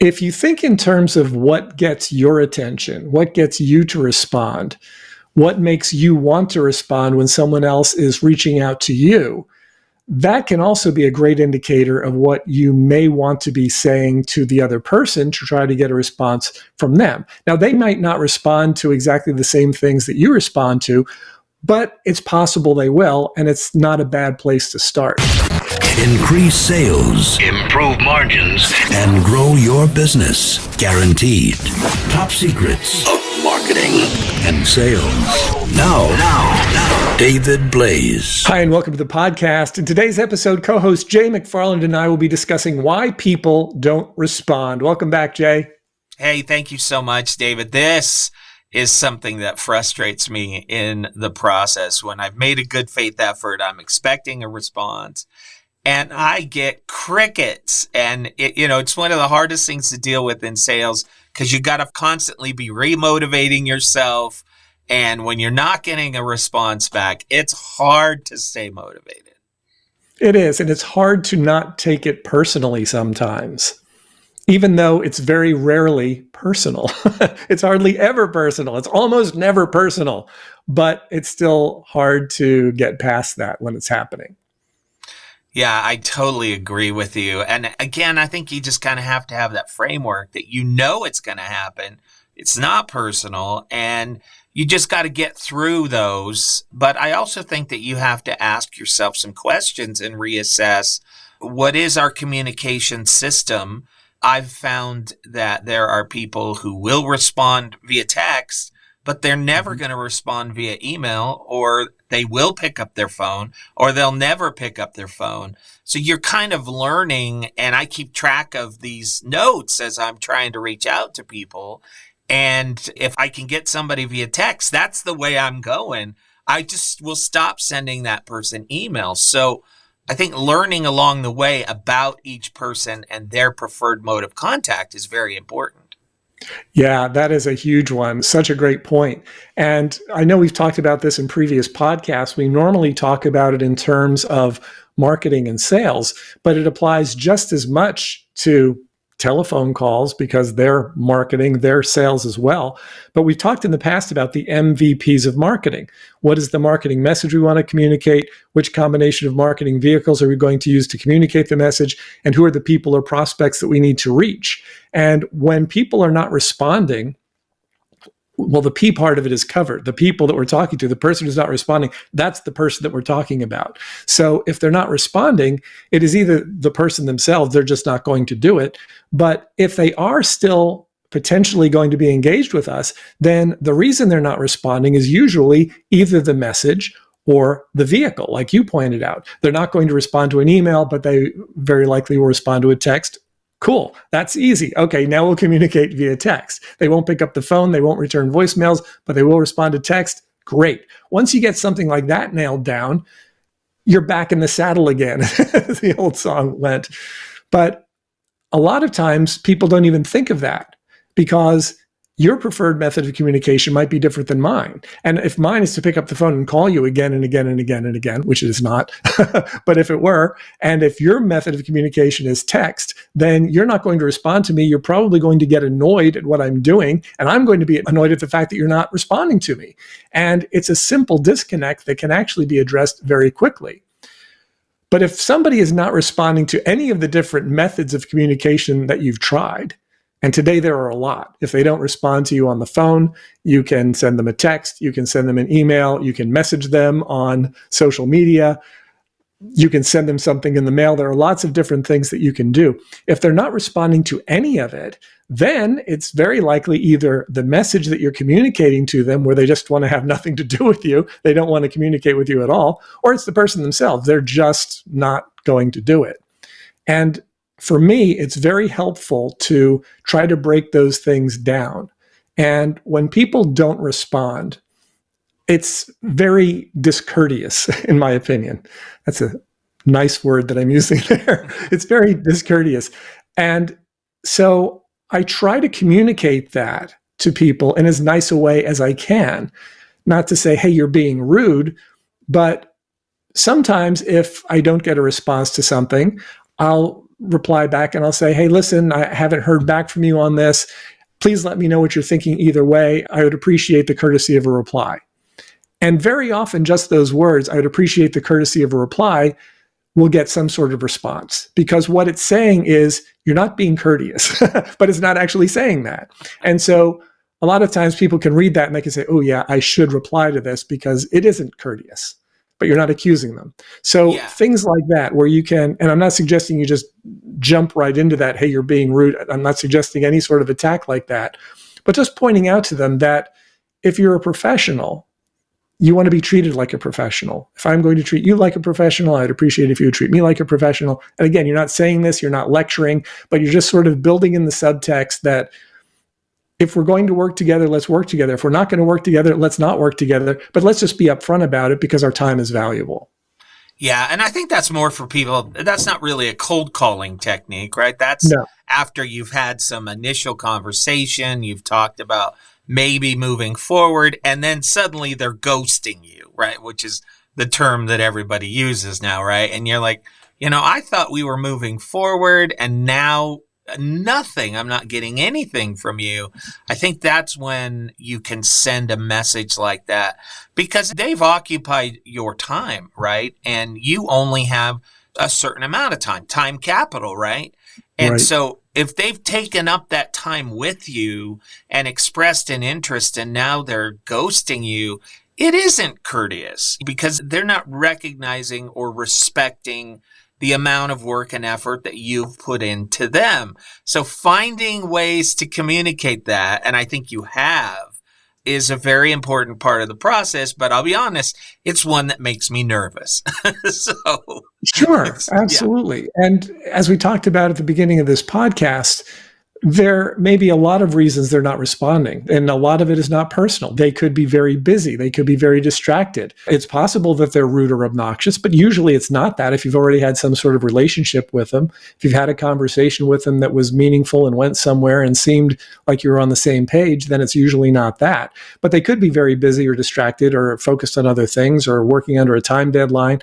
If you think in terms of what gets your attention, what gets you to respond, what makes you want to respond when someone else is reaching out to you, that can also be a great indicator of what you may want to be saying to the other person to try to get a response from them. Now, they might not respond to exactly the same things that you respond to, but it's possible they will, and it's not a bad place to start. Increase sales, improve margins, and grow your business. Guaranteed. Top secrets of marketing and sales. Now, David Blaise. Hi, and welcome to the podcast. In today's episode, co-host Jay McFarland and I will be discussing why people don't respond. Welcome back, Jay. Hey, thank you so much, David. This is something that frustrates me in the process. When I've made a good faith effort, I'm expecting a response, and I get crickets. And it's one of the hardest things to deal with in sales because you got to constantly be remotivating yourself. And when you're not getting a response back, it's hard to stay motivated. It is, and it's hard to not take it personally sometimes, even though it's very rarely personal. It's hardly ever personal. It's almost never personal, but it's still hard to get past that when it's happening. Yeah, I totally agree with you. And again, I think you just kind of have to have that framework that it's going to happen. It's not personal, and you just got to get through those. But I also think that you have to ask yourself some questions and reassess what is our communication system. I've found that there are people who will respond via text, but they're never going to respond via email, or they will pick up their phone, or they'll never pick up their phone. So you're kind of learning, and I keep track of these notes as I'm trying to reach out to people. And if I can get somebody via text, that's the way I'm going. I just will stop sending that person emails. So I think learning along the way about each person and their preferred mode of contact is very important. Yeah, that is a huge one. Such a great point. And I know we've talked about this in previous podcasts. We normally talk about it in terms of marketing and sales, but it applies just as much to telephone calls because they're marketing, they're sales as well. But we've talked in the past about the MVPs of marketing. What is the marketing message we want to communicate? Which combination of marketing vehicles are we going to use to communicate the message? And who are the people or prospects that we need to reach? And when people are not responding, well, the P part of it is covered. The people that we're talking to, the person who's not responding, that's the person that we're talking about. So if they're not responding, it is either the person themselves, they're just not going to do it. But if they are still potentially going to be engaged with us, then the reason they're not responding is usually either the message or the vehicle, like you pointed out. They're not going to respond to an email, but they very likely will respond to a text. Cool. That's easy. Okay, now we'll communicate via text. They won't pick up the phone. They won't return voicemails, but they will respond to text. Great. Once you get something like that nailed down, you're back in the saddle again, as the old song went. But a lot of times people don't even think of that because your preferred method of communication might be different than mine. And if mine is to pick up the phone and call you again and again and again and again, which it is not, but if it were, and if your method of communication is text, then you're not going to respond to me. You're probably going to get annoyed at what I'm doing, and I'm going to be annoyed at the fact that you're not responding to me. And it's a simple disconnect that can actually be addressed very quickly. But if somebody is not responding to any of the different methods of communication that you've tried, and today there are a lot. If they don't respond to you on the phone, you can send them a text, you can send them an email, you can message them on social media, you can send them something in the mail. There are lots of different things that you can do. If they're not responding to any of it, then it's very likely either the message that you're communicating to them where they just want to have nothing to do with you, they don't want to communicate with you at all, or it's the person themselves. They're just not going to do it. And for me, it's very helpful to try to break those things down. And when people don't respond, it's very discourteous, in my opinion. That's a nice word that I'm using there. It's very discourteous. And so I try to communicate that to people in as nice a way as I can. Not to say, hey, you're being rude, but sometimes if I don't get a response to something, I'll reply back and I'll say, hey, listen, I haven't heard back from you on this. Please let me know what you're thinking either way. I would appreciate the courtesy of a reply. And very often, just those words, I would appreciate the courtesy of a reply, will get some sort of response, because what it's saying is you're not being courteous, but it's not actually saying that. And so a lot of times people can read that and they can say, oh yeah, I should reply to this because it isn't courteous, but you're not accusing them. So things like that where you can, and I'm not suggesting you just jump right into that, hey, you're being rude. I'm not suggesting any sort of attack like that, but just pointing out to them that if you're a professional, you want to be treated like a professional. If I'm going to treat you like a professional, I'd appreciate if you would treat me like a professional. And again, you're not saying this, you're not lecturing, but you're just sort of building in the subtext that if we're going to work together, let's work together. If we're not going to work together, let's not work together. But let's just be upfront about it because our time is valuable. Yeah, and I think that's more for people. That's not really a cold calling technique, right? That's after you've had some initial conversation, you've talked about maybe moving forward, and then suddenly they're ghosting you, right? Which is the term that everybody uses now, right? And you're like, I thought we were moving forward, and now nothing. I'm not getting anything from you. I think that's when you can send a message like that, because they've occupied your time, right? And you only have a certain amount of time capital, right? And so if they've taken up that time with you and expressed an interest and now they're ghosting you, it isn't courteous because they're not recognizing or respecting the amount of work and effort that you've put into them. So finding ways to communicate that, and I think you have, is a very important part of the process, but I'll be honest, it's one that makes me nervous. Sure, absolutely. Yeah. And as we talked about at the beginning of this podcast, there may be a lot of reasons they're not responding, and a lot of it is not personal. They could be very busy. They could be very distracted. It's possible that they're rude or obnoxious, but usually it's not that. If you've already had some sort of relationship with them, if you've had a conversation with them that was meaningful and went somewhere and seemed like you were on the same page, then it's usually not that. But they could be very busy or distracted or focused on other things or working under a time deadline.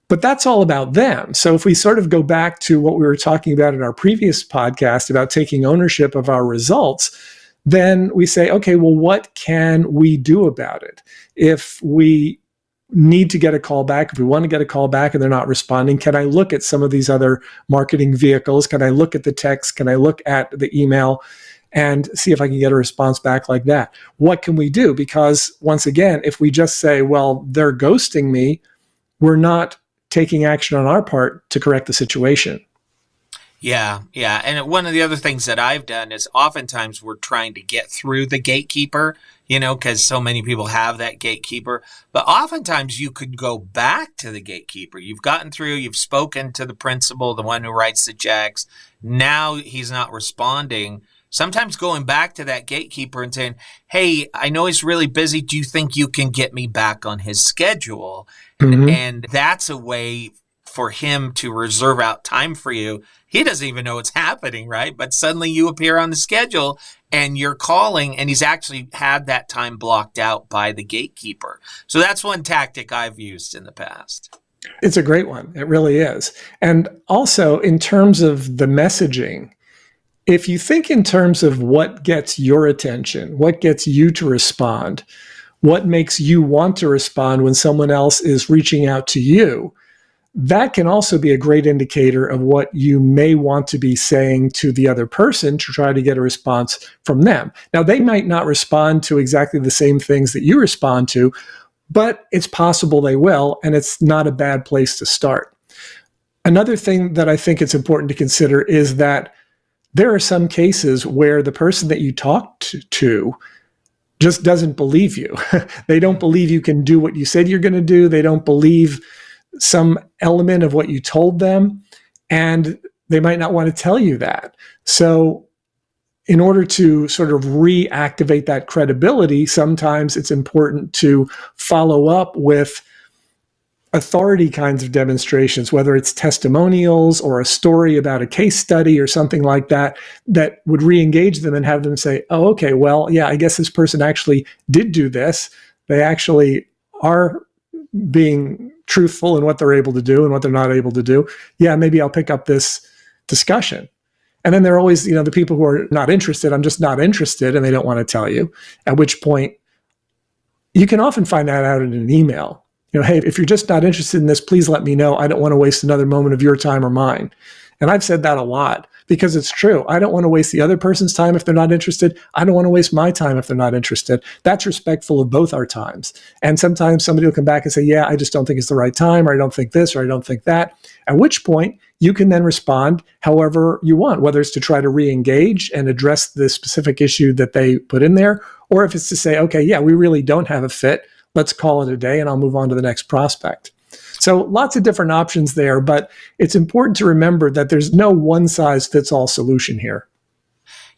But that's all about them. So if we sort of go back to what we were talking about in our previous podcast about taking ownership of our results, then we say, okay, well, what can we do about it? If we need to get a call back, if we want to get a call back and they're not responding, can I look at some of these other marketing vehicles? Can I look at the text? Can I look at the email and see if I can get a response back like that? What can we do? Because once again, if we just say, well, they're ghosting me, we're not taking action on our part to correct the situation. Yeah. And one of the other things that I've done is oftentimes we're trying to get through the gatekeeper, because so many people have that gatekeeper. But oftentimes you could go back to the gatekeeper. You've gotten through, you've spoken to the principal, the one who writes the checks. Now he's not responding. Sometimes going back to that gatekeeper and saying, hey, I know he's really busy. Do you think you can get me back on his schedule? And that's a way for him to reserve out time for you. He doesn't even know it's happening, right? But suddenly you appear on the schedule and you're calling, and he's actually had that time blocked out by the gatekeeper. So that's one tactic I've used in the past. It's a great one. It really is. And also in terms of the messaging, if you think in terms of what gets your attention, what gets you to respond, what makes you want to respond when someone else is reaching out to you, that can also be a great indicator of what you may want to be saying to the other person to try to get a response from them. Now, they might not respond to exactly the same things that you respond to, but it's possible they will, and it's not a bad place to start. Another thing that I think it's important to consider is that there are some cases where the person that you talked to just doesn't believe you. They don't believe you can do what you said you're going to do. They don't believe some element of what you told them, and they might not want to tell you that. So in order to sort of reactivate that credibility, sometimes it's important to follow up with authority kinds of demonstrations, whether it's testimonials or a story about a case study or something like that, that would re-engage them and have them say, oh, okay, well, yeah, I guess this person actually did do this. They actually are being truthful in what they're able to do and what they're not able to do. Yeah, maybe I'll pick up this discussion. And then there are always, the people who are not interested. I'm just not interested, and they don't want to tell you. At which point, you can often find that out in an email. Hey, if you're just not interested in this, please let me know. I don't want to waste another moment of your time or mine. And I've said that a lot because it's true. I don't want to waste the other person's time if they're not interested. I don't want to waste my time if they're not interested. That's respectful of both our times. And sometimes somebody will come back and say, yeah, I just don't think it's the right time, or I don't think this, or I don't think that. At which point, you can then respond however you want, whether it's to try to re-engage and address the specific issue that they put in there, or if it's to say, okay, yeah, we really don't have a fit. Let's call it a day and I'll move on to the next prospect. So lots of different options there, but it's important to remember that there's no one-size-fits-all solution here.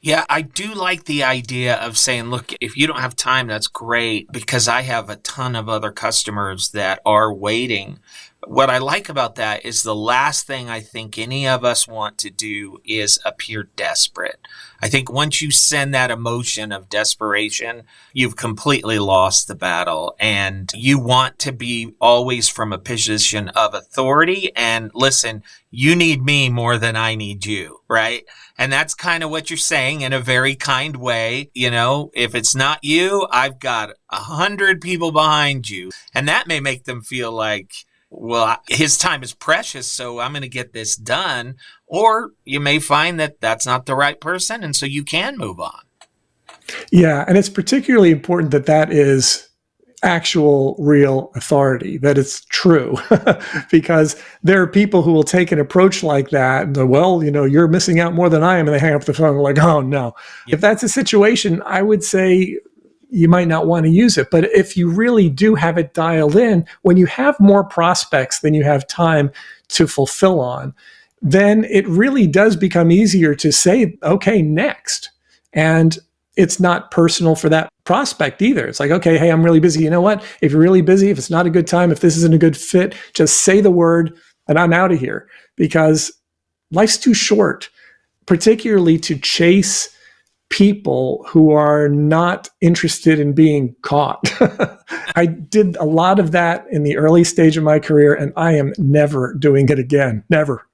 Yeah, I do like the idea of saying, look, if you don't have time, that's great, because I have a ton of other customers that are waiting. What I like about that is the last thing I think any of us want to do is appear desperate. I think once you send that emotion of desperation, you've completely lost the battle, and you want to be always from a position of authority. And listen, you need me more than I need you, right? And that's kind of what you're saying in a very kind way. If it's not you, I've got 100 people behind you. And that may make them feel like, well, his time is precious, so I'm going to get this done. Or you may find that that's not the right person, and so you can move on. Yeah, and it's particularly important that that is actual, real authority, that it's true, because there are people who will take an approach like that and go, well, you're missing out more than I am, and they hang up the phone like, oh, no. Yep. If that's a situation, I would say you might not want to use it. But if you really do have it dialed in, when you have more prospects than you have time to fulfill on, then it really does become easier to say, okay, next. And it's not personal for that prospect either. It's like, okay, hey, I'm really busy. You know what? If you're really busy, if it's not a good time, if this isn't a good fit, just say the word and I'm out of here, because life's too short, particularly to chase people who are not interested in being caught. I did a lot of that in the early stage of my career, and I am never doing it again. Never.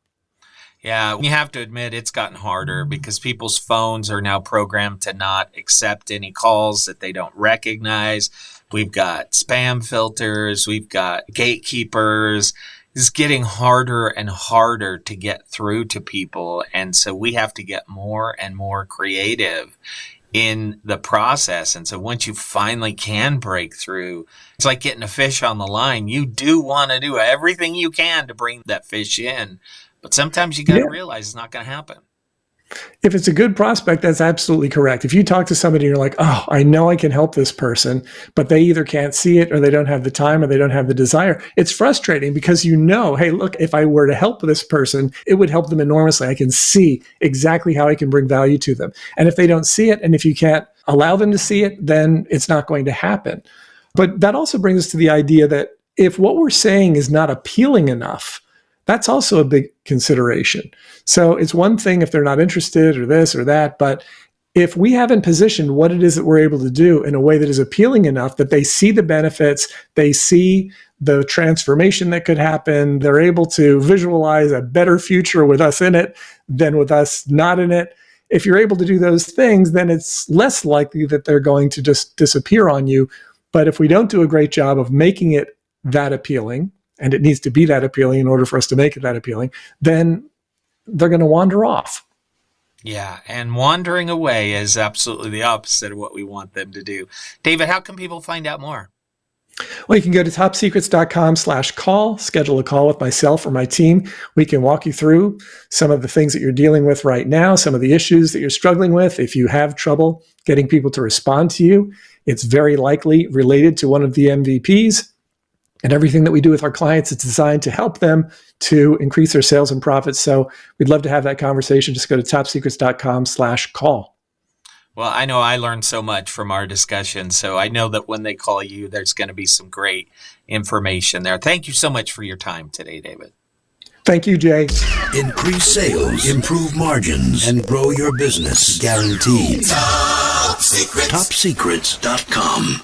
Yeah, you have to admit it's gotten harder because people's phones are now programmed to not accept any calls that they don't recognize. We've got spam filters. We've got gatekeepers. It's getting harder and harder to get through to people. And so we have to get more and more creative in the process. And so once you finally can break through, it's like getting a fish on the line. You do want to do everything you can to bring that fish in. But sometimes you got to realize it's not going to happen. If it's a good prospect, that's absolutely correct. If you talk to somebody and you're like, oh, I know I can help this person, but they either can't see it or they don't have the time or they don't have the desire, it's frustrating because hey, look, if I were to help this person, it would help them enormously. I can see exactly how I can bring value to them. And if they don't see it, and if you can't allow them to see it, then it's not going to happen. But that also brings us to the idea that if what we're saying is not appealing enough, that's also a big consideration. So it's one thing if they're not interested or this or that, but if we haven't positioned what it is that we're able to do in a way that is appealing enough that they see the benefits, they see the transformation that could happen, they're able to visualize a better future with us in it than with us not in it. If you're able to do those things, then it's less likely that they're going to just disappear on you. But if we don't do a great job of making it that appealing, and it needs to be that appealing in order for us to make it that appealing, then they're going to wander off. Yeah, and wandering away is absolutely the opposite of what we want them to do. David, how can people find out more? Well, you can go to topsecrets.com/call, schedule a call with myself or my team. We can walk you through some of the things that you're dealing with right now, some of the issues that you're struggling with. If you have trouble getting people to respond to you, it's very likely related to one of the MVPs. And everything that we do with our clients is designed to help them to increase their sales and profits. So we'd love to have that conversation. Just go to topsecrets.com/call. Well, I know I learned so much from our discussion. So I know that when they call you, there's going to be some great information there. Thank you so much for your time today, David. Thank you, Jay. Increase sales, improve margins, and grow your business. Guaranteed. Top Secrets. TopSecrets.com.